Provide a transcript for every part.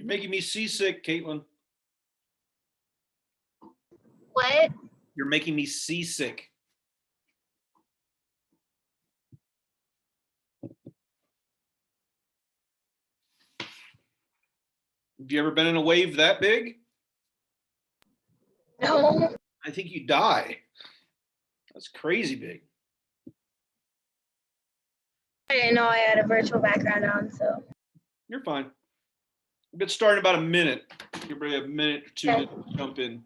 You're making me seasick, Caitlin. What? You're making me seasick. Have you ever been in a wave that big? No. I think you die. That's crazy big. I didn't know I had a virtual background on, so. You're fine. We'll get started in about a minute. Give everybody a minute or two Okay. to jump in.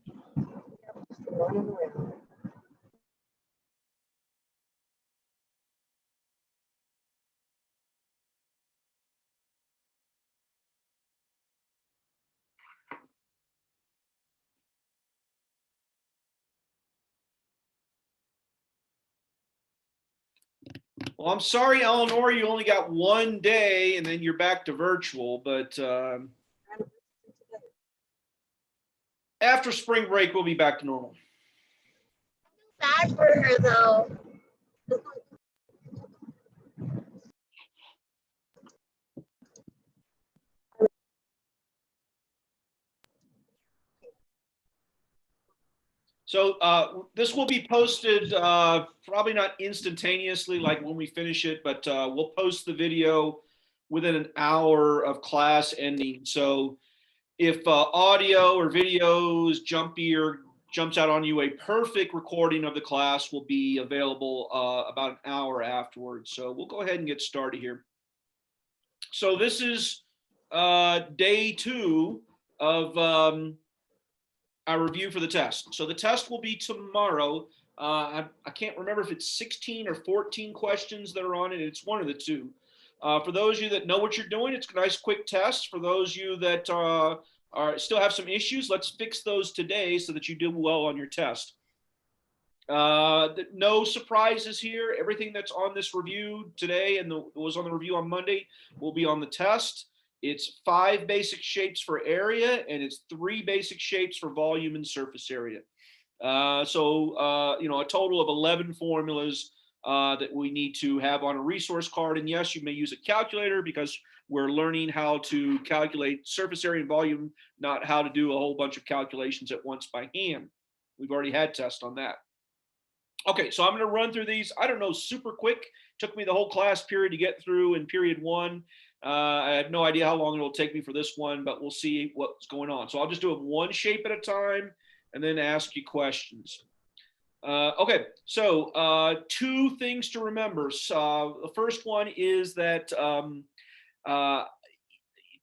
Well, I'm sorry, Eleanor, you only got one day and then you're back to virtual, but after spring break, we'll be back to normal. Bad for her, though. So this will be posted probably not instantaneously like when we finish it, but we'll post the video within an hour of class ending. So if audio or video is jumpy or jumps out on you, a perfect recording of the class will be available about an hour afterwards. So we'll go ahead and get started here. So this is day 2 of our review for the test. So the test will be tomorrow. I can't remember if it's 16 or 14 questions that are on it. It's one of the two. For those of you that know what you're doing, it's a nice quick test. For those of you that still have some issues, let's fix those today so that you do well on your test. No surprises here. Everything that's on this review today and was on the review on Monday will be on the test. It's 5 basic shapes for area, and it's 3 basic shapes for volume and surface area. So a total of 11 formulas that we need to have on a resource card. And yes, you may use a calculator because we're learning how to calculate surface area and volume, not how to do a whole bunch of calculations at once by hand. We've already had tests on that. Okay, so I'm going to run through these, I don't know, super quick. Took me the whole class period to get through in period 1. I have no idea how long it'll take me for this one, but we'll see what's going on. So I'll just do it one shape at a time and then ask you questions. Okay, so 2 things to remember. The first one is that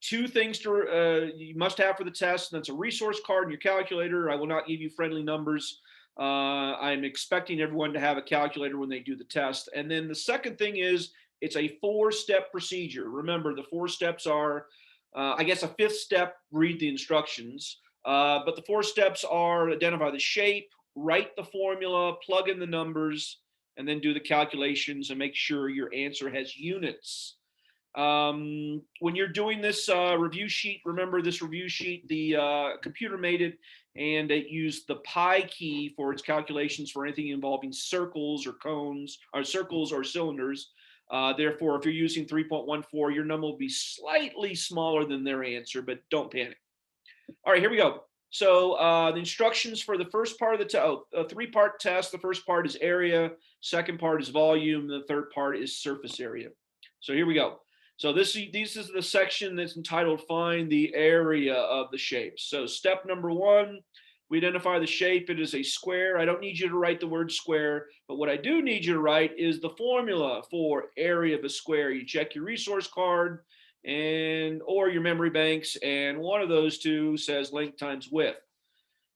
2 things you must have for the test, and that's a resource card and your calculator. I will not give you friendly numbers. I'm expecting everyone to have a calculator when they do the test. And then the second thing is it's a 4-step procedure. Remember, the 4 steps are, I guess, a 5th step, read the instructions. But the 4 steps are identify the shape, write the formula, plug in the numbers, and then do the calculations and make sure your answer has units. When you're doing this review sheet, remember this review sheet, the computer made it, and it used the pi key for its calculations for anything involving circles or cones, or circles or cylinders. Therefore, if you're using 3.14, your number will be slightly smaller than their answer, but don't panic. All right, here we go. So the instructions for the first part of the 3-part test. The first part is area, second part is volume, the third part is surface area. So here we go. So this is the section that's entitled Find the Area of the Shape. So step number 1, we identify the shape. It is a square. I don't need you to write the word square, but what I do need you to write is the formula for area of a square. You check your resource card or your memory banks, and one of those 2 says length times width.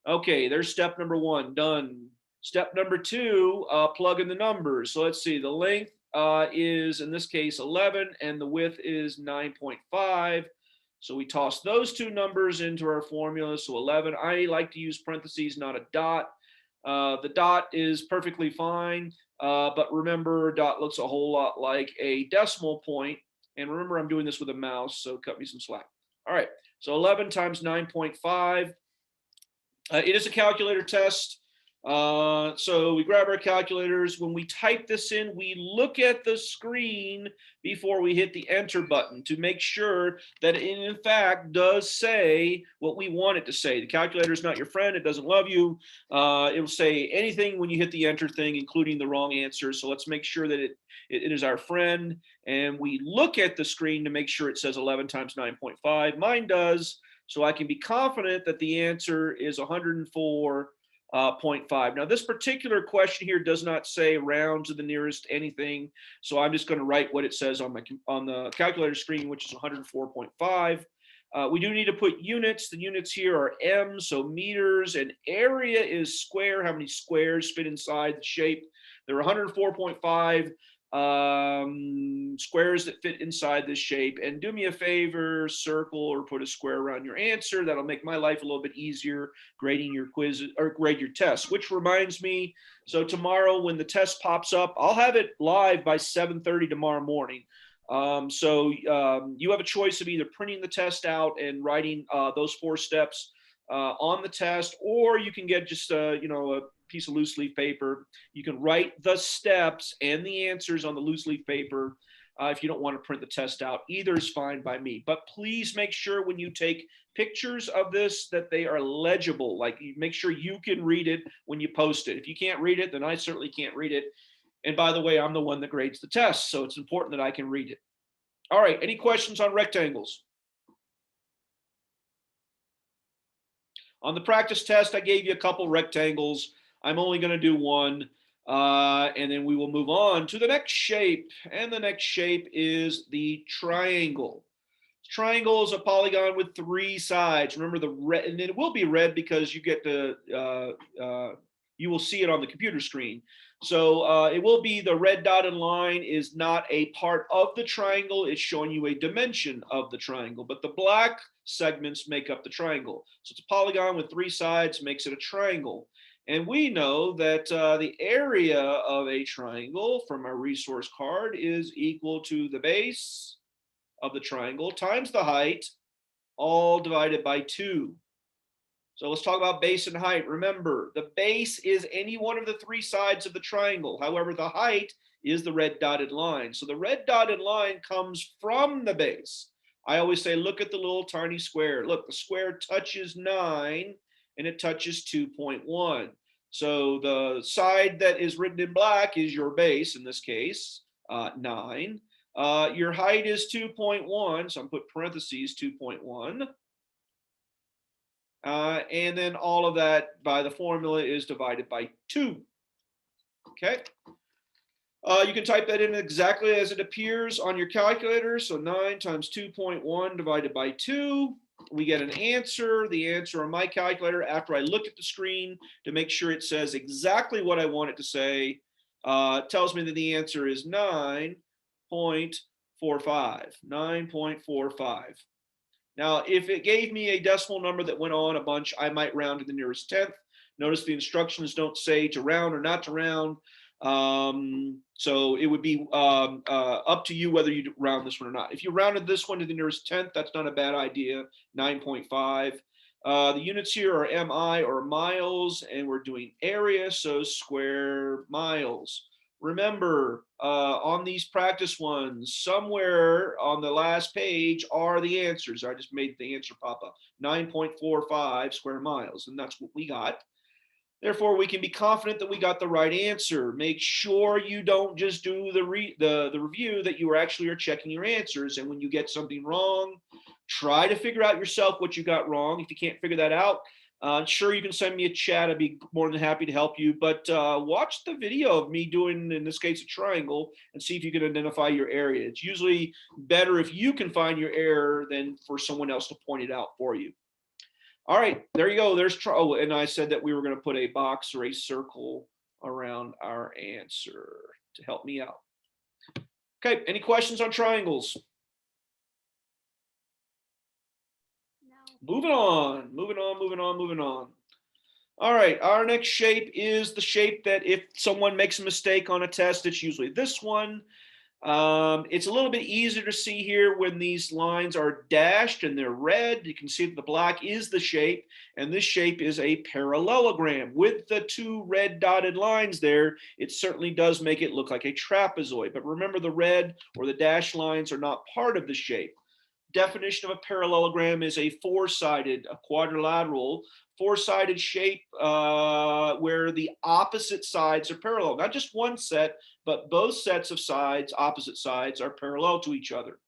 Okay, there's step number 1, done. Step number 2, plug in the numbers. So let's see, the length is, in this case, 11, and the width is 9.5. So we toss those 2 numbers into our formula. So 11, I like to use parentheses, not a dot. The dot is perfectly fine, but remember, dot looks a whole lot like a decimal point. And remember, I'm doing this with a mouse, so cut me some slack. All right, so 11 times 9.5. It is a calculator test. So we grab our calculators. When we type this in, we look at the screen before we hit the enter button to make sure that it in fact does say what we want it to say. The calculator is not your friend. It doesn't love you. It will say anything when you hit the enter thing, including the wrong answer. So let's make sure that it is our friend. And we look at the screen to make sure it says 11 times 9.5. Mine does. So I can be confident that the answer is 104. 0.5. Now, this particular question here does not say round to the nearest anything, so I'm just going to write what it says on the calculator screen, which is 104.5. We do need to put units. The units here are M, so meters, and area is square. How many squares fit inside the shape? There are 104.5 squares that fit inside this shape. And do me a favor, circle or put a square around your answer. That'll make my life a little bit easier grading your quiz or grade your test. Which reminds me, so tomorrow when the test pops up, I'll have it live by 7:30 tomorrow morning. You have a choice of either printing the test out and writing those 4 steps on the test, or you can get just a piece of loose leaf paper. You can write the steps and the answers on the loose leaf paper if you don't want to print the test out. Either is fine by me. But please make sure when you take pictures of this that they are legible. Like, you make sure you can read it when you post it. If you can't read it, then I certainly can't read it. And by the way, I'm the one that grades the test, so it's important that I can read it. All right, any questions on rectangles? On the practice test, I gave you a couple rectangles. I'm only going to do one, and then we will move on to the next shape. And the next shape is the triangle. Triangle is a polygon with 3 sides. Remember the red, and it will be red because you get to, you will see it on the computer screen. So it will be the red dotted line is not a part of the triangle. It's showing you a dimension of the triangle, but the black segments make up the triangle. So it's a polygon with 3 sides, makes it a triangle. And we know that the area of a triangle from our resource card is equal to the base of the triangle times the height, all divided by 2. So let's talk about base and height. Remember, the base is any one of the 3 sides of the triangle. However, the height is the red dotted line. So the red dotted line comes from the base. I always say, look at the little tiny square. Look, the square touches 9 and it touches 2.1. So the side that is written in black is your base, in this case, 9. Your height is 2.1, so I'm put parentheses 2.1. And then all of that by the formula is divided by 2. Okay. You can type that in exactly as it appears on your calculator. So 9 times 2.1 divided by 2. We get an answer. The answer on my calculator, after I look at the screen to make sure it says exactly what I want it to say, tells me that the answer is 9.45. 9.45. Now, if it gave me a decimal number that went on a bunch, I might round to the nearest 10th. Notice the instructions don't say to round or not to round. So it would be up to you whether you round this one or not. If you rounded this one to the nearest 10th, that's not a bad idea, 9.5. The units here are MI or miles, and we're doing area, so square miles. Remember, on these practice ones, somewhere on the last page are the answers. I just made the answer pop up, 9.45 square miles, and that's what we got. Therefore, we can be confident that we got the right answer. Make sure you don't just do the review, that you actually are checking your answers. And when you get something wrong, try to figure out yourself what you got wrong. If you can't figure that out, sure, you can send me a chat. I'd be more than happy to help you. But watch the video of me doing, in this case, a triangle, and see if you can identify your area. It's usually better if you can find your error than for someone else to point it out for you. All right, there you go. There's and I said that we were going to put a box or a circle around our answer to help me out. Okay, any questions on triangles? No. Moving on. All right, our next shape is the shape that if someone makes a mistake on a test, it's usually this one. It's a little bit easier to see here when these lines are dashed and they're red. You can see that the black is the shape, and this shape is a parallelogram. With the two red dotted lines there, it certainly does make it look like a trapezoid. But remember, the red or the dashed lines are not part of the shape. Definition of a parallelogram is a four-sided, a quadrilateral, four-sided shape where the opposite sides are parallel. Not just one set, but both sets of sides, opposite sides, are parallel to each other.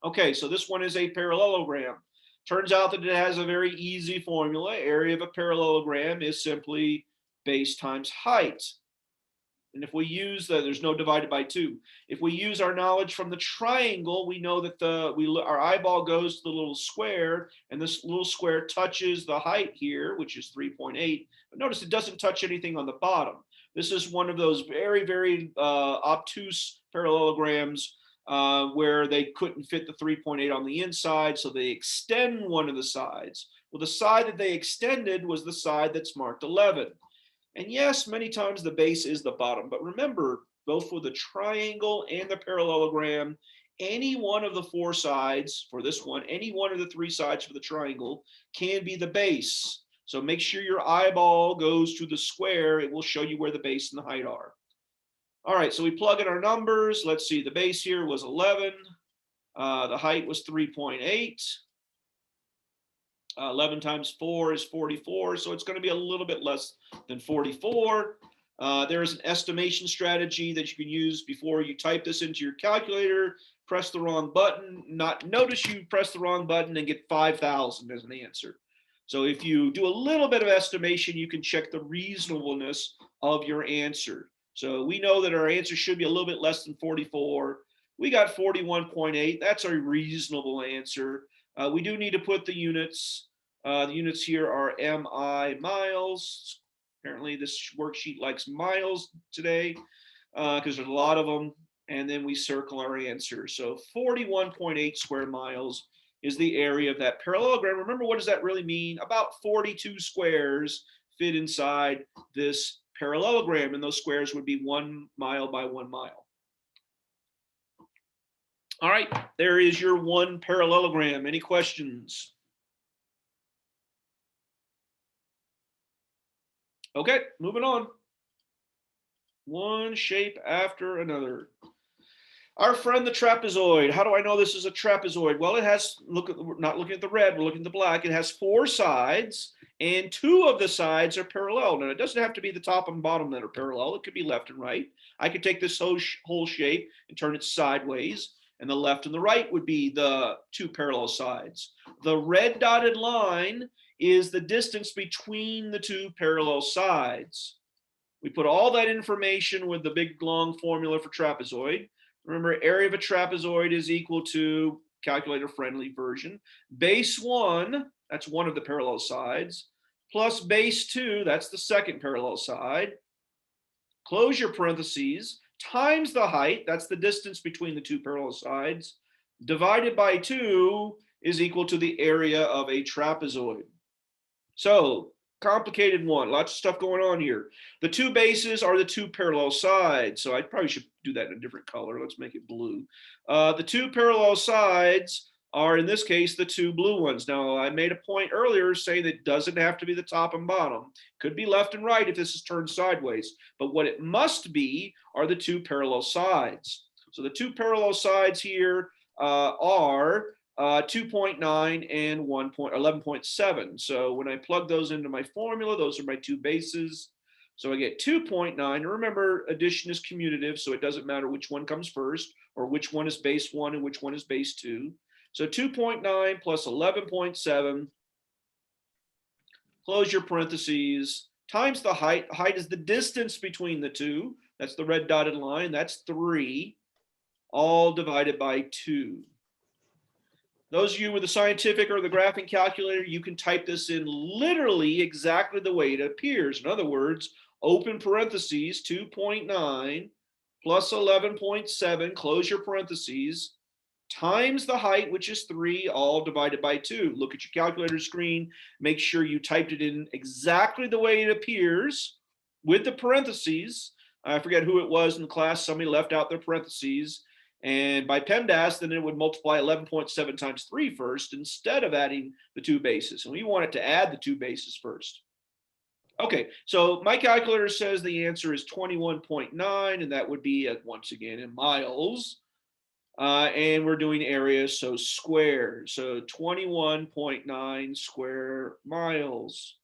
Okay, so this one is a parallelogram. Turns out that it has a very easy formula. Area of a parallelogram is simply base times height. And if we use there's no divided by 2. If we use our knowledge from the triangle, we know that our eyeball goes to the little square, and this little square touches the height here, which is 3.8. But notice it doesn't touch anything on the bottom. This is one of those very, very obtuse parallelograms where they couldn't fit the 3.8 on the inside, so they extend one of the sides. Well, the side that they extended was the side that's marked 11. And yes, many times the base is the bottom, but remember, both for the triangle and the parallelogram, any one of the four sides for this one, any one of the three sides for the triangle can be the base. So make sure your eyeball goes to the square. It will show you where the base and the height are. All right, so we plug in our numbers. Let's see, the base here was 11. The height was 3.8. 11 times 4 is 44, so it's going to be a little bit less than 44. There is an estimation strategy that you can use before you type this into your calculator. Press the wrong button. Notice you press the wrong button and get 5,000 as an answer. So if you do a little bit of estimation, you can check the reasonableness of your answer. So we know that our answer should be a little bit less than 44. We got 41.8. That's a reasonable answer. We do need to put the units. The units here are MI, miles. Apparently this worksheet likes miles today because there's a lot of them. And then we circle our answer. So 41.8 square miles is the area of that parallelogram. Remember, what does that really mean? About 42 squares fit inside this parallelogram, and those squares would be 1 mile by 1 mile. All right, there is your one parallelogram. Any questions? Okay, moving on. One shape after another. Our friend the trapezoid. How do I know this is a trapezoid? Well, it has, we're not looking at the red, we're looking at the black. It has 4 sides, and 2 of the sides are parallel. Now, it doesn't have to be the top and bottom that are parallel. It could be left and right. I could take this whole shape and turn it sideways, and the left and the right would be the 2 parallel sides. The red dotted line is the distance between the 2 parallel sides. We put all that information with the big long formula for trapezoid. Remember, area of a trapezoid is equal to, calculator friendly version, base 1, that's one of the parallel sides, plus base 2, that's the second parallel side, close your parentheses, times the height, that's the distance between the 2 parallel sides, divided by 2 is equal to the area of a trapezoid. So, complicated one, lots of stuff going on here. The 2 bases are the 2 parallel sides. So I probably should do that in a different color. Let's make it blue. The 2 parallel sides are, in this case, the 2 blue ones. Now, I made a point earlier saying that it doesn't have to be the top and bottom. Could be left and right if this is turned sideways. But what it must be are the 2 parallel sides. So the 2 parallel sides here are 2.9 and 11.7. So when I plug those into my formula, those are my 2 bases. So I get 2.9. Remember, addition is commutative, so it doesn't matter which one comes first or which one is base 1 and which one is base 2. So 2.9 plus 11.7, close your parentheses, times the height. Height is the distance between the 2. That's the red dotted line. That's 3, all divided by 2. Those of you with the scientific or the graphing calculator, you can type this in literally exactly the way it appears. In other words, open parentheses, 2.9 plus 11.7, close your parentheses, times the height, which is 3, all divided by 2. Look at your calculator screen. Make sure you typed it in exactly the way it appears with the parentheses. I forget who it was in the class. Somebody left out their parentheses. And by PEMDAS, then it would multiply 11.7 times 3 first instead of adding the two bases. And we want it to add the two bases first. Okay, so my calculator says the answer is 21.9, and that would be, once again, in miles. And we're doing area, so square. So 21.9 square miles.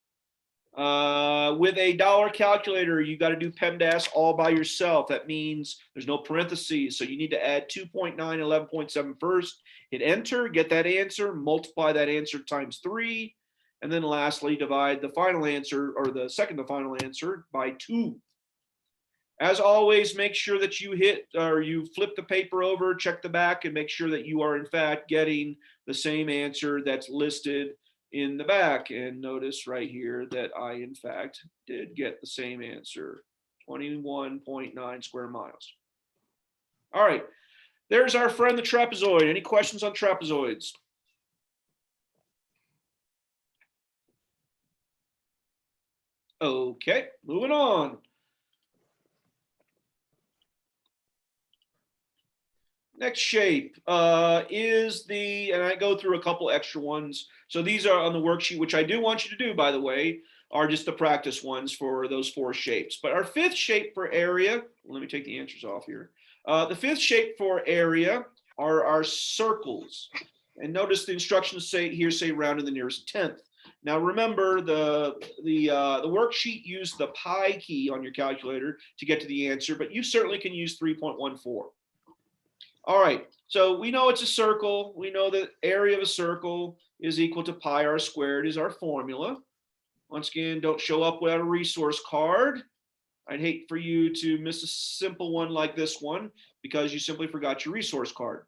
With a dollar calculator, you got to do PEMDAS all by yourself. That means there's no parentheses. So you need to add 2.9, 11.7 first, hit enter, get that answer, multiply that answer times 3, and then lastly, divide the final answer, or the second to final answer, by 2. As always, make sure that you you flip the paper over, check the back, and make sure that you are in fact getting the same answer that's listed in the back. And notice right here that I in fact did get the same answer, 21.9 square miles. All right, there's our friend the trapezoid. Any questions on trapezoids? Okay, moving on. Next shape is and I go through a couple extra ones. So these are on the worksheet, which I do want you to do, by the way, are just the practice ones for those 4 shapes. But our 5th shape for area, let me take the answers off here. The 5th shape for area are our circles. And notice the instructions say round to the nearest 10th. Now remember, the worksheet used the pi key on your calculator to get to the answer, but you certainly can use 3.14. All right, so we know it's a circle. We know that area of a circle is equal to pi r squared is our formula. Once again, don't show up without a resource card. I'd hate for you to miss a simple one like this one because you simply forgot your resource card.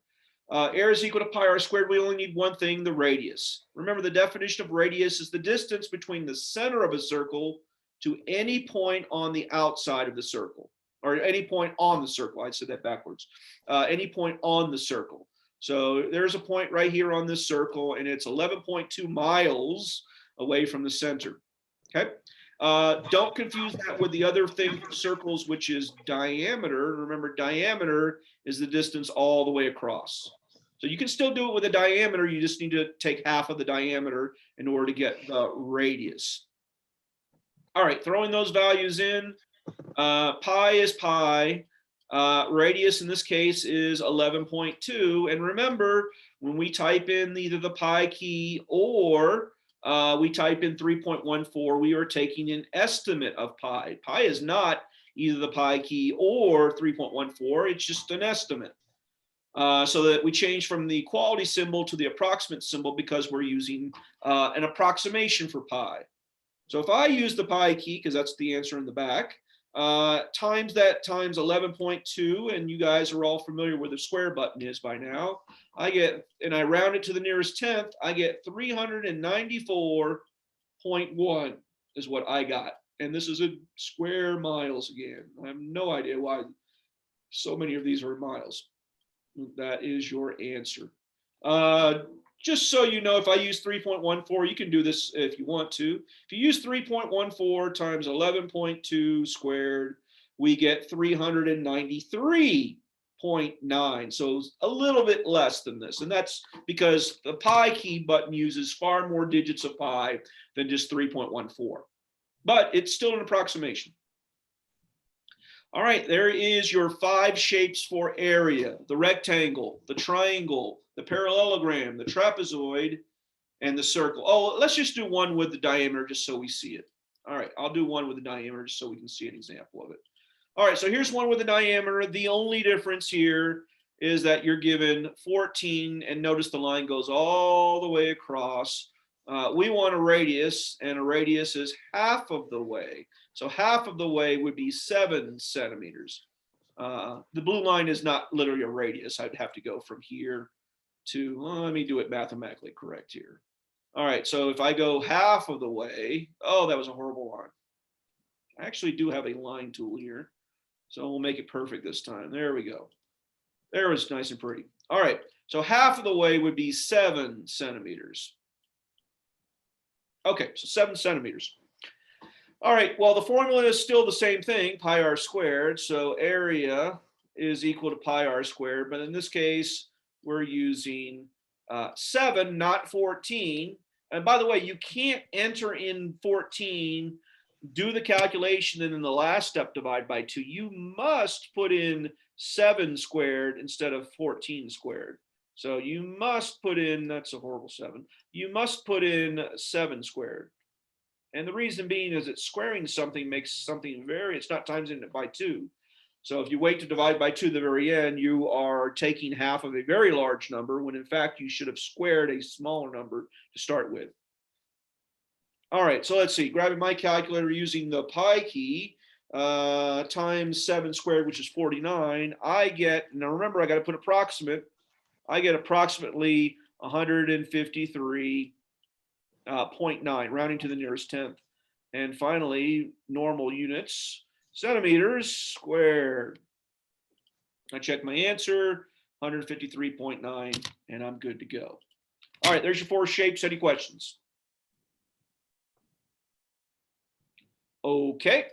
Area is equal to pi r squared. We only need one thing, the radius. Remember, the definition of radius is the distance between the center of a circle to any point on the outside of the circle. Or any point on the circle. I said that backwards. Any point on the circle. So there's a point right here on this circle, and it's 11.2 miles away from the center. Okay. Don't confuse that with the other thing for circles, which is diameter. Remember, diameter is the distance all the way across. So you can still do it with a diameter. You just need to take half of the diameter in order to get the radius. All right, throwing those values in. Pi is pi. Radius in this case is 11.2. And remember, when we type in either the pi key or we type in 3.14, we are taking an estimate of pi. Pi is not either the pi key or 3.14. It's just an estimate. So that we change from the equality symbol to the approximate symbol because we're using an approximation for pi. So if I use the pi key, because that's the answer in the back, times that times 11.2, and you guys are all familiar with the square button is by now, I get, and I round it to the nearest 10th, I get 394.1 is what I got. And this is in square miles again. I have no idea why so many of these are miles. That is your answer. Just so you know, if I use 3.14, you can do this if you want to. If you use 3.14 times 11.2 squared, we get 393.9. So a little bit less than this. And that's because the pi key button uses far more digits of pi than just 3.14. But it's still an approximation. All right, there is your 5 shapes for area: the rectangle, the triangle, the parallelogram, the trapezoid, and the circle. Oh, let's just do one with the diameter just so we see it. All right, I'll do one with the diameter just so we can see an example of it. All right, so here's one with the diameter. The only difference here is that you're given 14, and notice the line goes all the way across. We want a radius, and a radius is half of the way. So half of the way would be 7 centimeters. The blue line is not literally a radius. I'd have to go from here to, well, let me do it mathematically correct here. All right, so if I go half of the way, oh, that was a horrible line. I actually do have a line tool here, so we'll make it perfect this time. There we go. There it's nice and pretty. All right, so half of the way would be 7 centimeters. Okay, so 7 centimeters. All right, well, the formula is still the same thing, pi r squared. So area is equal to pi r squared, but in this case, we're using 7, not 14. And by the way, you can't enter in 14, do the calculation, and in the last step divide by 2. You must put in 7 squared instead of 14 squared. So you must put in, that's a horrible 7. You must put in 7 squared. And the reason being is that squaring something makes something it's not times it by 2. So if you wait to divide by 2 at the very end, you are taking half of a very large number when in fact you should have squared a smaller number to start with. All right, so let's see, grabbing my calculator using the pi key, times 7 squared, which is 49, I get, now remember I got to put approximate, I get approximately 153.9, rounding to the nearest tenth. And finally, normal units, centimeters squared. I check my answer, 153.9, and I'm good to go. All right, there's your 4 shapes. Any questions? Okay,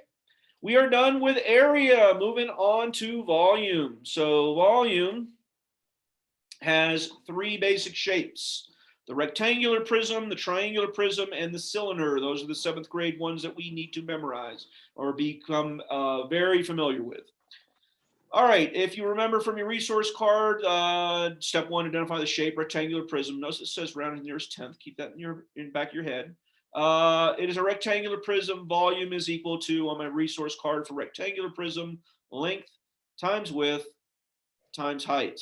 we are done with area. Moving on to volume. So volume has 3 basic shapes: the rectangular prism, the triangular prism, and the cylinder. Those are the 7th grade ones that we need to memorize or become very familiar with. All right, if you remember from your resource card, step 1, identify the shape, rectangular prism. Notice it says round to the nearest tenth. Keep that in back of your head. It is a rectangular prism. Volume is equal to, on my resource card for rectangular prism, length times width times height.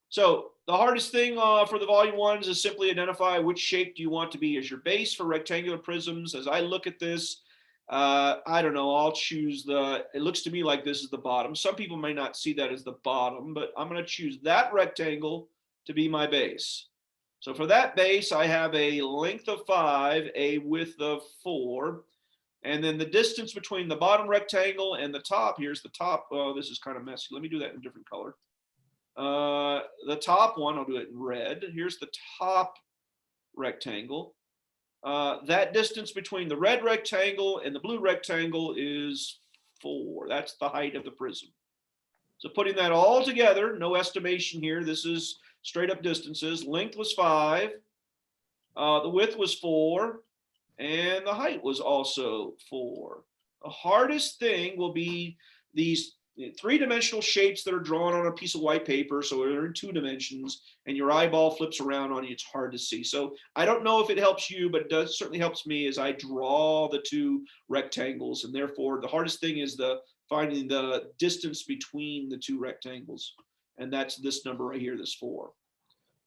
So the hardest thing for the volume ones is simply identify which shape do you want to be as your base for rectangular prisms. As I look at this, I don't know, I'll choose it looks to me like this is the bottom. Some people may not see that as the bottom, but I'm going to choose that rectangle to be my base. So for that base, I have a length of 5, a width of 4, and then the distance between the bottom rectangle and the top, here's the top. Oh, this is kind of messy. Let me do that in a different color. The top one, I'll do it in red. Here's the top rectangle. That distance between the red rectangle and the blue rectangle is 4. That's the height of the prism. So putting that all together, no estimation here. This is straight up distances. Length was 5. The width was 4. And the height was also 4. The hardest thing will be these 3-dimensional shapes that are drawn on a piece of white paper, so they're in 2 dimensions, and your eyeball flips around on you. It's hard to see. So I don't know if it helps you, but it certainly helps me as I draw the 2 rectangles, and therefore the hardest thing is finding the distance between the 2 rectangles, and that's this number right here, this 4.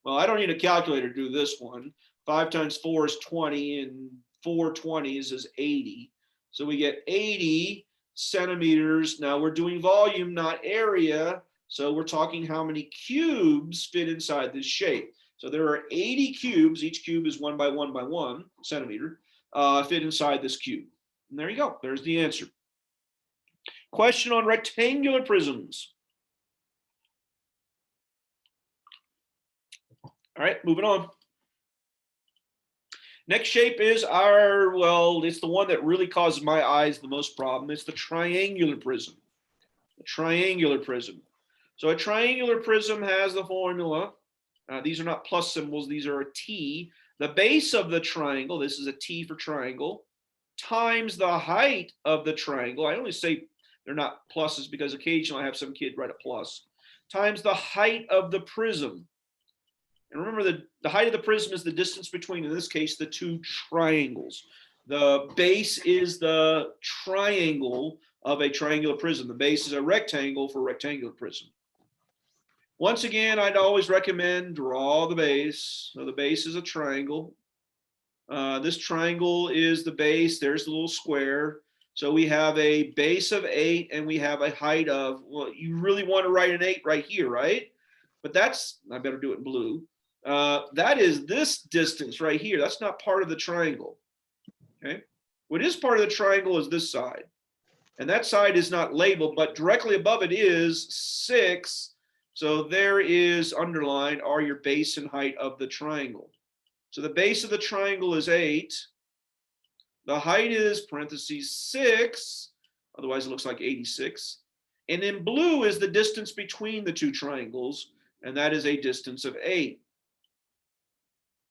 Well, I don't need a calculator to do this one. 5 times 4 is 20, and 4 20s is 80. So we get 80 centimeters. Now we're doing volume, not area. So we're talking how many cubes fit inside this shape. So there are 80 cubes. Each cube is 1 by 1 by 1 centimeter, fit inside this cube. And there you go. There's the answer. Question on rectangular prisms. All right, moving on. Next shape is it's the one that really causes my eyes the most problem. It's the triangular prism. The triangular prism. So a triangular prism has the formula. These are not plus symbols. These are a T. The base of the triangle, this is a T for triangle, times the height of the triangle. I only say they're not pluses because occasionally I have some kid write a plus. Times the height of the prism. And remember, the height of the prism is the distance between, in this case, the 2 triangles. The base is the triangle of a triangular prism. The base is a rectangle for a rectangular prism. Once again, I'd always recommend draw the base. So the base is a triangle. This triangle is the base. There's the little square. So we have a base of 8 and we have a height of, well, you really want to write an 8 right here, right? But that's, I better do it in blue. That is this distance right here. That's not part of the triangle. Okay. What is part of the triangle is this side. And that side is not labeled, but directly above it is 6. So there is underlined are your base and height of the triangle. So the base of the triangle is 8. The height is parentheses 6. Otherwise it looks like 86. And in blue is the distance between the two triangles, and that is a distance of 8.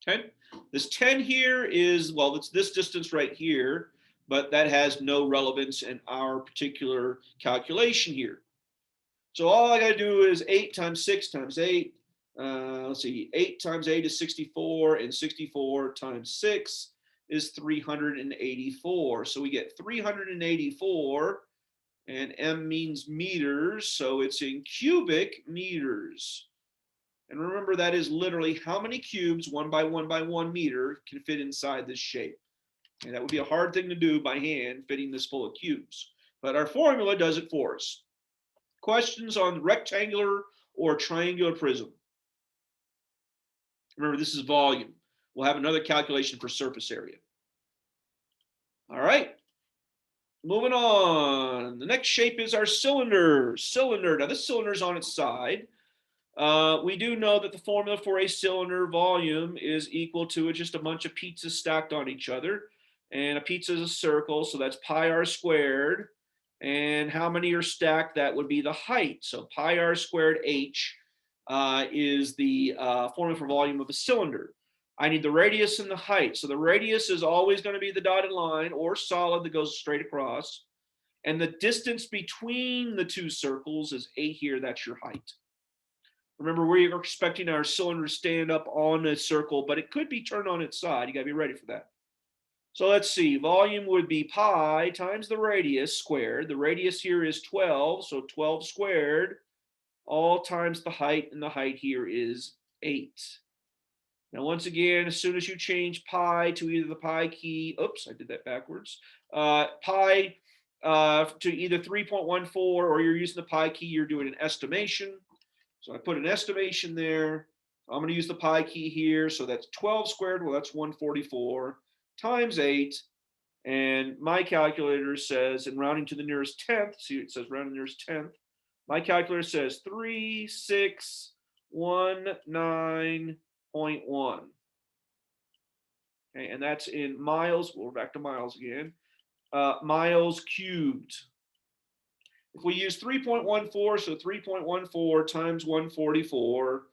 Okay, this 10 here is, well, it's this distance right here, but that has no relevance in our particular calculation here. So all I got to do is 8 times 6 times 8. Let's see, 8 times 8 is 64, and 64 times 6 is 384. So we get 384, and M means meters, so it's in cubic meters. And remember, that is literally how many cubes, 1 by 1 by 1 meter, can fit inside this shape. And that would be a hard thing to do by hand, fitting this full of cubes. But our formula does it for us. Questions on rectangular or triangular prism? Remember, this is volume. We'll have another calculation for surface area. All right. Moving on. The next shape is our cylinder. Cylinder. Now, this cylinder is on its side. We do know that the formula for a cylinder volume is equal to just a bunch of pizzas stacked on each other. And a pizza is a circle, so that's pi r squared. And how many are stacked? That would be the height. So pi r squared h is the formula for volume of a cylinder. I need the radius and the height. So the radius is always going to be the dotted line or solid that goes straight across. And the distance between the two circles is 8 here. That's your height. Remember, we're expecting our cylinder to stand up on a circle, but it could be turned on its side. You got to be ready for that. So let's see. Volume would be pi times the radius squared. The radius here is 12, so 12 squared, all times the height, and the height here is 8. Now, once again, as soon as you change pi to either the pi key, oops, I did that backwards, pi to either 3.14 or you're using the pi key, you're doing an estimation. So I put an estimation there. I'm going to use the pi key here. So that's 12 squared. Well, that's 144 times 8. And my calculator says, and rounding to the nearest tenth, see it says rounding to the nearest tenth. My calculator says 3619.1. Okay, and that's in miles. We're back to miles again. Miles cubed. If we use 3.14, so 3.14 times 144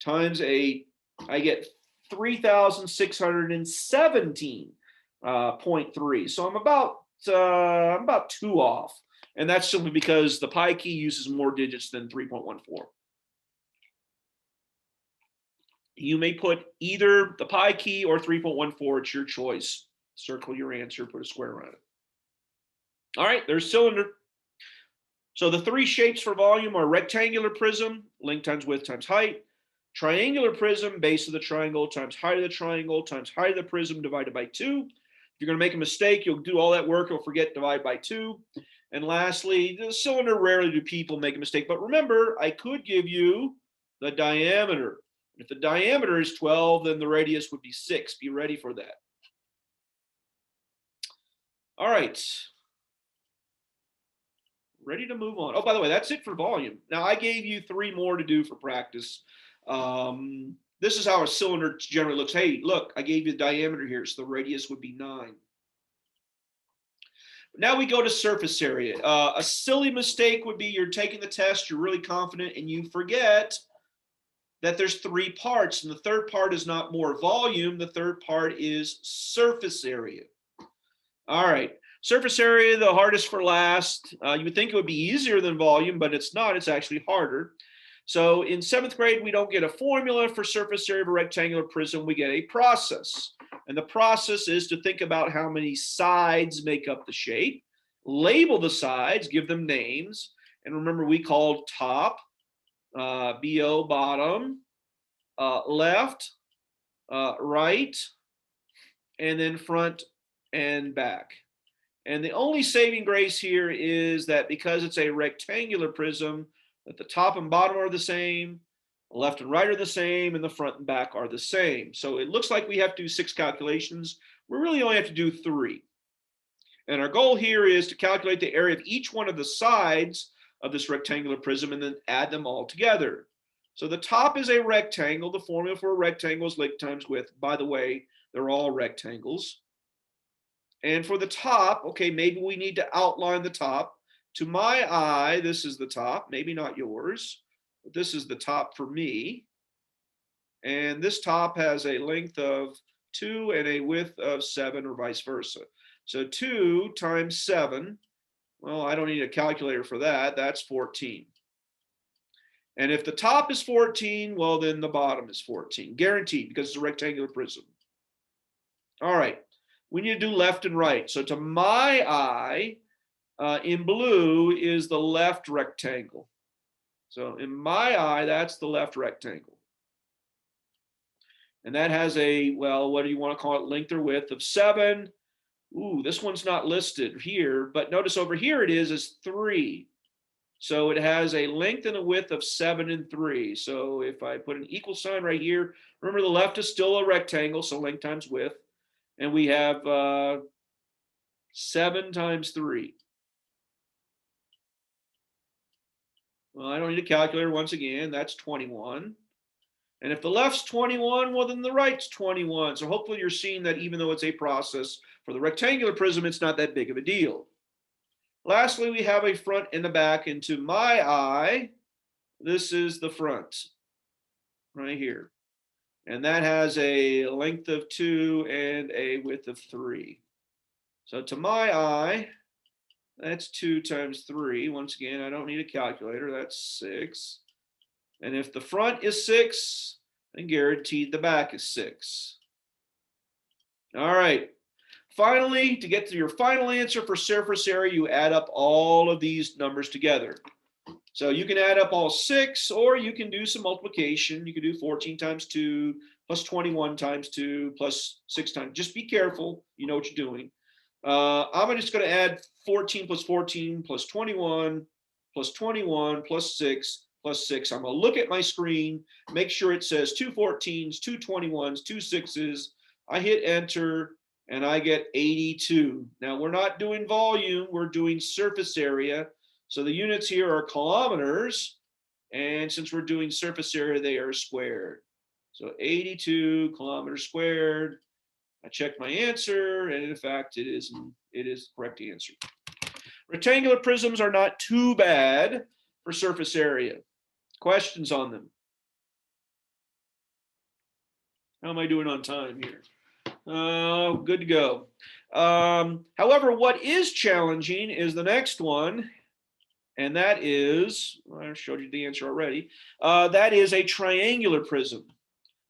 times 8, I get 3,617.3. So I'm about 2 off. And that's simply because the pi key uses more digits than 3.14. You may put either the pi key or 3.14. It's your choice. Circle your answer, put a square around it. All right, there's cylinder. So the 3 shapes for volume are rectangular prism, length times width times height. Triangular prism, base of the triangle times height of the triangle times height of the prism divided by 2. If you're going to make a mistake, you'll do all that work, you'll forget divide by 2. And lastly, the cylinder, rarely do people make a mistake. But remember, I could give you the diameter. If the diameter is 12, then the radius would be 6. Be ready for that. All right. Ready to move on. Oh, by the way, that's it for volume. Now, I gave you 3 more to do for practice. This is how a cylinder generally looks. Hey, look, I gave you the diameter here, so the radius would be 9. Now we go to surface area. A silly mistake would be you're taking the test, you're really confident, and you forget that there's 3 parts, and the third part is not more volume. The third part is surface area. All right. Surface area, the hardest for last. You would think it would be easier than volume, but it's not. It's actually harder. So in 7th grade, we don't get a formula for surface area of a rectangular prism. We get a process. And the process is to think about how many sides make up the shape, label the sides, give them names. And remember, we called top, BO, bottom, left, right, and then front and back. And the only saving grace here is that because it's a rectangular prism, that the top and bottom are the same, the left and right are the same, and the front and back are the same. So it looks like we have to do 6 calculations. We really only have to do 3. And our goal here is to calculate the area of each one of the sides of this rectangular prism and then add them all together. So the top is a rectangle. The formula for a rectangle is length times width. By the way, they're all rectangles. And for the top, okay, maybe we need to outline the top. To my eye, this is the top, maybe not yours, but this is the top for me. And this top has a length of 2 and a width of 7 or vice versa. So 2 times 7, well, I don't need a calculator for that. That's 14. And if the top is 14, well, then the bottom is 14, guaranteed, because it's a rectangular prism. All right, we need to do left and right. So to my eye, in blue is the left rectangle. So in my eye, that's the left rectangle. And that has a, well, what do you want to call it, length or width of 7. Ooh, this one's not listed here, but notice over here it is 3. So it has a length and a width of 7 and 3. So if I put an equal sign right here, remember the left is still a rectangle, so length times width. And we have 7 times 3. Well, I don't need a calculator once again. That's 21. And if the left's 21, well, then the right's 21. So hopefully you're seeing that even though it's a process for the rectangular prism, it's not that big of a deal. Lastly, we have a front and a back. And to my eye, this is the front right here. And that has a length of 2 and a width of 3. So to my eye, that's 2 times 3. Once again, I don't need a calculator. That's 6. And if the front is 6, then guaranteed the back is 6. All right. Finally, to get to your final answer for surface area, you add up all of these numbers together. So you can add up all 6, or you can do some multiplication. You can do 14 times 2 plus 21 times 2 plus 6 times. Just be careful. You know what you're doing. I'm just going to add 14 plus 14 plus 21 plus 21 plus 6 plus 6. I'm going to look at my screen, make sure it says 2 14s, 2 21s, 2 6s. I hit enter, and I get 82. Now, we're not doing volume. We're doing surface area. So the units here are kilometers. And since we're doing surface area, they are squared. So 82 kilometers squared. I checked my answer, and in fact, it is the correct answer. Rectangular prisms are not too bad for surface area. Questions on them? How am I doing on time here? Good to go. However, what is challenging is the next one, and that is, well, I showed you the answer already, that is a triangular prism.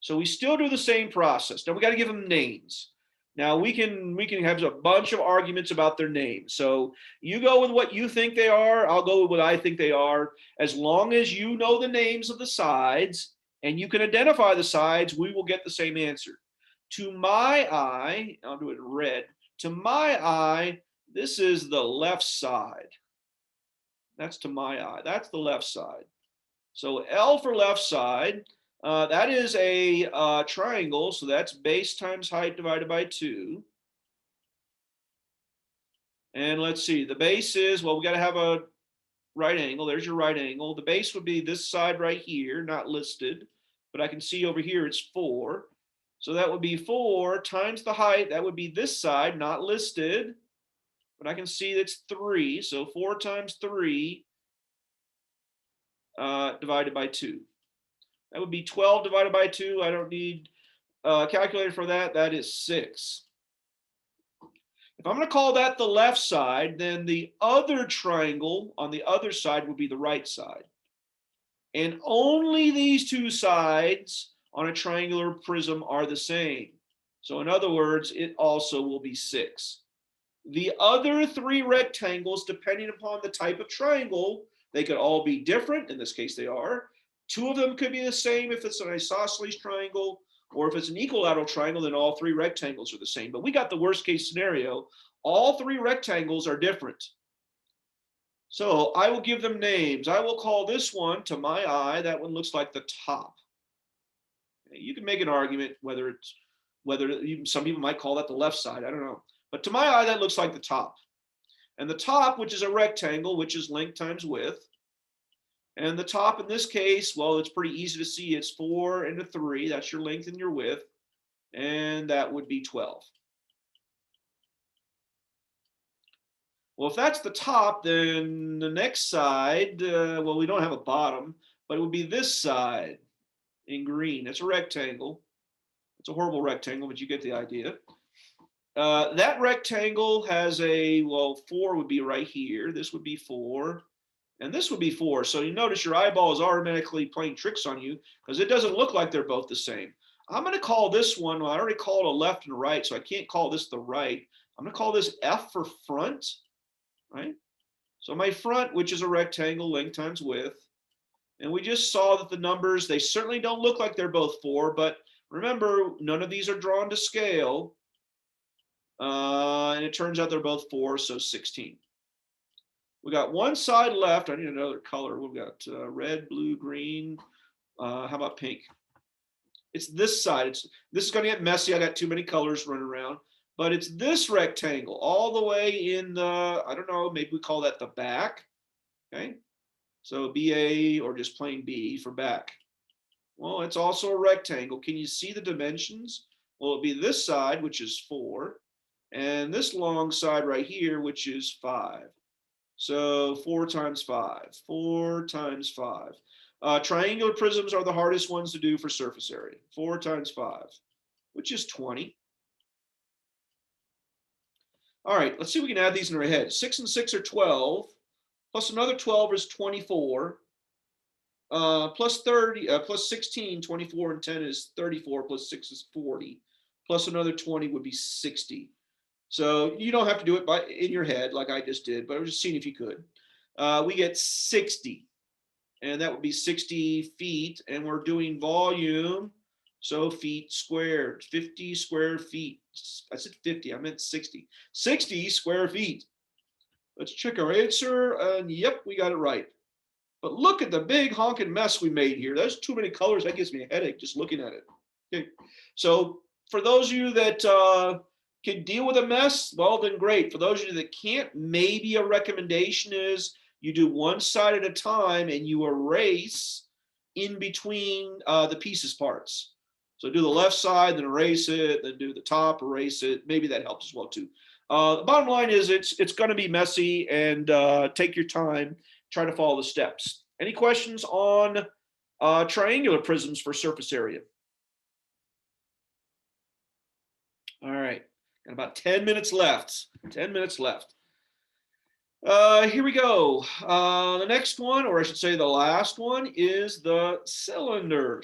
So we still do the same process. Now we got to give them names. Now we can have a bunch of arguments about their names. So you go with what you think they are. I'll go with what I think they are. As long as you know the names of the sides and you can identify the sides, we will get the same answer. To my eye, I'll do it in red. To my eye, this is the left side. That's to my eye. That's the left side. So L for left side. That is a triangle, so that's base times height divided by 2. And let's see, the base is, well, we got to have a right angle. There's your right angle. The base would be this side right here, not listed, but I can see over here it's 4. So that would be 4 times the height. That would be this side, not listed, but I can see that's 3. So 4 times 3 divided by 2. That would be 12 divided by 2. I don't need a calculator for that. That is 6. If I'm going to call that the left side, then the other triangle on the other side would be the right side. And only these two sides on a triangular prism are the same. So in other words, it also will be 6. The other 3 rectangles, depending upon the type of triangle, they could all be different. In this case, they are. 2 of them could be the same if it's an isosceles triangle, or if it's an equilateral triangle, then all 3 rectangles are the same. But we got the worst case scenario. All 3 rectangles are different. So I will give them names. I will call this one, to my eye, that one looks like the top. You can make an argument whether even some people might call that the left side. I don't know. But to my eye, that looks like the top. And the top, which is a rectangle, which is length times width. And the top in this case, well, it's pretty easy to see. It's 4 and a 3. That's your length and your width. And that would be 12. Well, if that's the top, then the next side, well, we don't have a bottom, but it would be this side in green. It's a rectangle. It's a horrible rectangle, but you get the idea. That rectangle has a, well, 4 would be right here. This would be 4. And this would be 4. So you notice your eyeball is automatically playing tricks on you because it doesn't look like they're both the same. I'm going to call this one, well, I already called a left and a right, so I can't call this the right. I'm going to call this F for front, right? So my front, which is a rectangle, length times width. And we just saw that the numbers, they certainly don't look like they're both 4, but remember, none of these are drawn to scale. And it turns out they're both 4, so 16. We got one side left. I need another color. We've got red, blue, green. How about pink? It's this side. This is going to get messy. I got too many colors running around. But it's this rectangle all the way in the, I don't know, maybe we call that the back. Okay. So BA or just plain B for back. Well, it's also a rectangle. Can you see the dimensions? Well, it'll be this side, which is 4, and this long side right here, which is 5. So 4 times 5, 4 times 5. Triangular prisms are the hardest ones to do for surface area. 4 times 5, which is 20. All right, let's see if we can add these in our head. 6 and 6 are 12, plus another 12 is 24. Plus 30, plus 16, 24 and 10 is 34, plus 6 is 40, plus another 20 would be 60. So you don't have to do it in your head like I just did, but I was just seeing if you could. We get 60, and that would be 60 feet, and we're doing volume, so feet squared, 50 square feet. I said 50, I meant 60. 60 square feet. Let's check our answer, and yep, we got it right. But look at the big honking mess we made here. There's too many colors. That gives me a headache just looking at it. Okay. So for those of you that can deal with a mess, well, then great. For those of you that can't, maybe a recommendation is you do one side at a time and you erase in between the pieces parts. So do the left side, then erase it, then do the top, erase it. Maybe that helps as well too. The bottom line is it's going to be messy, and take your time. Try to follow the steps. Any questions on triangular prisms for surface area? All right, got about 10 minutes left. 10 minutes left. Here we go. The next one, or I should say the last one, is the cylinder.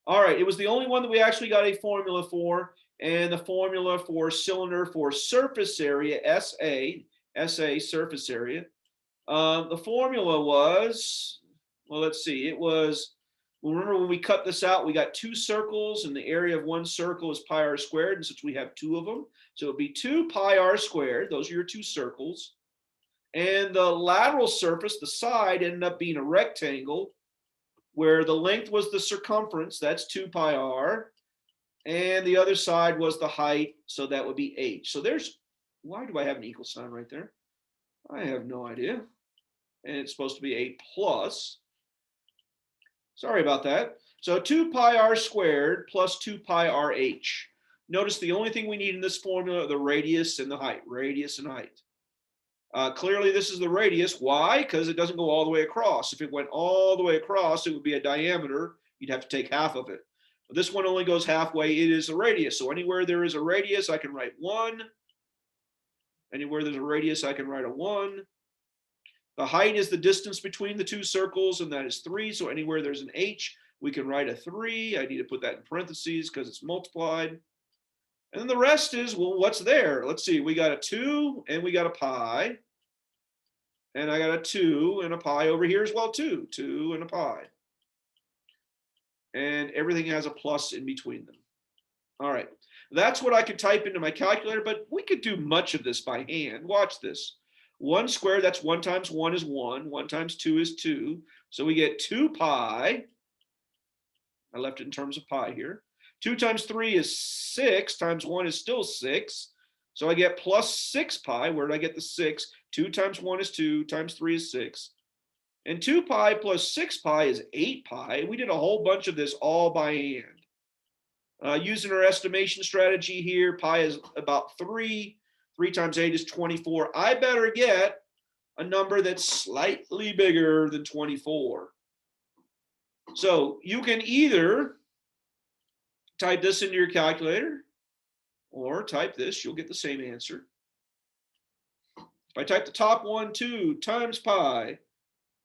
All right, it was the only one that we actually got a formula for, and the formula for cylinder for surface area, SA surface area. The formula was, well, let's see, it was, remember when we cut this out, we got 2 circles, and the area of one circle is pi r squared, and since we have 2 of them, so it would be 2 pi r squared, those are your 2 circles, and the lateral surface, the side, ended up being a rectangle, where the length was the circumference, that's 2 pi r, and the other side was the height, so that would be h. So there's, why do I have an equal sign right there? I have no idea. And it's supposed to be a plus. Sorry about that. So 2 pi r squared plus 2 pi r h. Notice the only thing we need in this formula are the radius and the height. Radius and height. Clearly this is the radius. Why? Because it doesn't go all the way across. If it went all the way across, it would be a diameter. You'd have to take half of it. But this one only goes halfway. It is a radius. So anywhere there is a radius, I can write 1. Anywhere there's a radius, I can write a 1. The height is the distance between the 2 circles, and that is 3. So anywhere there's an h, we can write a 3. I need to put that in parentheses because it's multiplied. And then the rest is, well, what's there? Let's see. We got a 2 and we got a pi. And I got a 2 and a pi over here as well too. 2 and a pi. And everything has a plus in between them. All right. That's what I could type into my calculator, but we could do much of this by hand. Watch this. 1 squared, that's 1 times 1 is 1. 1 times 2 is 2. So we get 2 pi. I left it in terms of pi here. 2 times 3 is 6, times 1 is still 6. So I get plus 6 pi. Where did I get the 6? 2 times 1 is 2, times 3 is 6. And 2 pi plus 6 pi is 8 pi. We did a whole bunch of this all by hand. Using our estimation strategy here, pi is about 3. 3 times 8 is 24. I better get a number that's slightly bigger than 24. So you can either type this into your calculator or type this, you'll get the same answer. If I type the top one, 2 times pi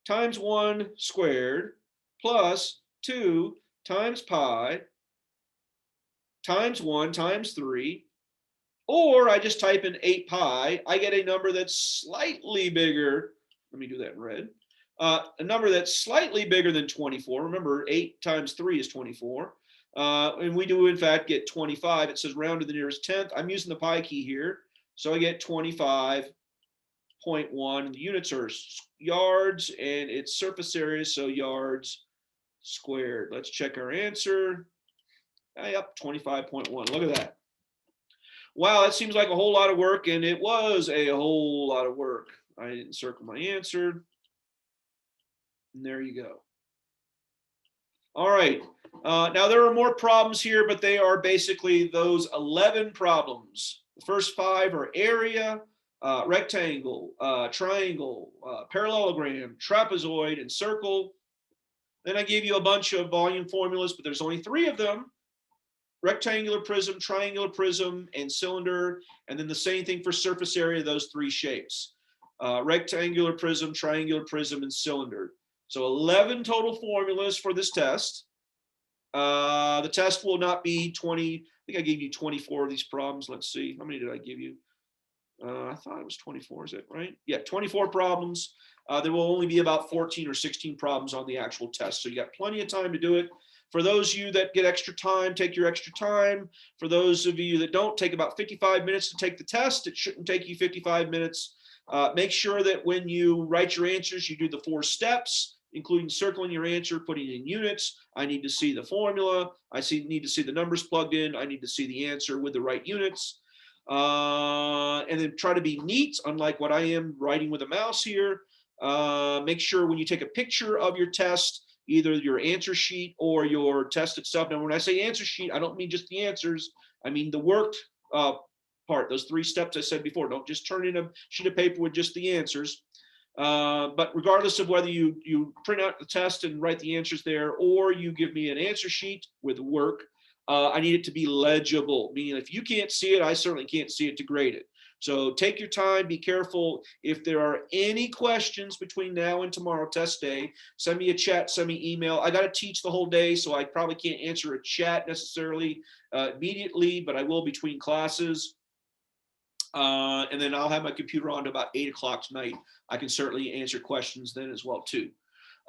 times 1 squared plus 2 times pi times 1 times 3, or I just type in 8 pi, I get a number that's slightly bigger. Let me do that in red. A number that's slightly bigger than 24. Remember, 8 times 3 is 24. And we do, in fact, get 25. It says round to the nearest tenth. I'm using the pi key here. So I get 25.1. The units are yards, and it's surface area, so yards squared. Let's check our answer. Yep, 25.1. Look at that. Wow, that seems like a whole lot of work, and it was a whole lot of work. I didn't circle my answer. And there you go. All right. Now, there are more problems here, but they are basically those 11 problems. The first 5 are area, rectangle, triangle, parallelogram, trapezoid, and circle. Then I gave you a bunch of volume formulas, but there's only 3 of them. Rectangular prism, triangular prism, and cylinder. And then the same thing for surface area, those 3 shapes. Rectangular prism, triangular prism, and cylinder. So 11 total formulas for this test. The test will not be 20. I think I gave you 24 of these problems. Let's see. How many did I give you? I thought it was 24. Is that right? Yeah, 24 problems. There will only be about 14 or 16 problems on the actual test. So you got plenty of time to do it. For those of you that get extra time, take your extra time. For those of you that don't, take about 55 minutes to take the test. It shouldn't take you 55 minutes. Make sure that when you write your answers, you do the 4 steps, including circling your answer, putting it in units. I need to see the formula. Need to see the numbers plugged in. I need to see the answer with the right units. And then try to be neat, unlike what I am writing with a mouse here. Make sure when you take a picture of your test, either your answer sheet or your test itself. Now, when I say answer sheet, I don't mean just the answers. I mean the worked part, those 3 steps I said before. Don't just turn in a sheet of paper with just the answers. But regardless of whether you print out the test and write the answers there, or you give me an answer sheet with work, I need it to be legible, meaning if you can't see it, I certainly can't see it to grade it. So take your time, be careful. If there are any questions between now and tomorrow, test day, send me a chat, send me email. I got to teach the whole day, so I probably can't answer a chat necessarily immediately, but I will between classes. And then I'll have my computer on to about 8 o'clock tonight. I can certainly answer questions then as well too.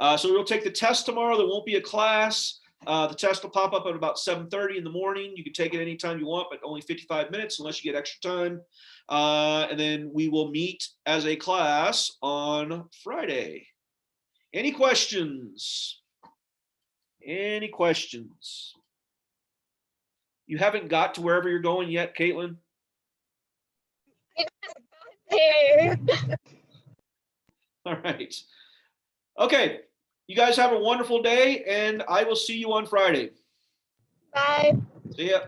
So we'll take the test tomorrow. There won't be a class. The test will pop up at about 7:30 in the morning. You can take it anytime you want, but only 55 minutes unless you get extra time. And then we will meet as a class on Friday. Any questions? Any questions? You haven't got to wherever you're going yet, Caitlin? Here. All right. Okay. You guys have a wonderful day, and I will see you on Friday. Bye. See ya.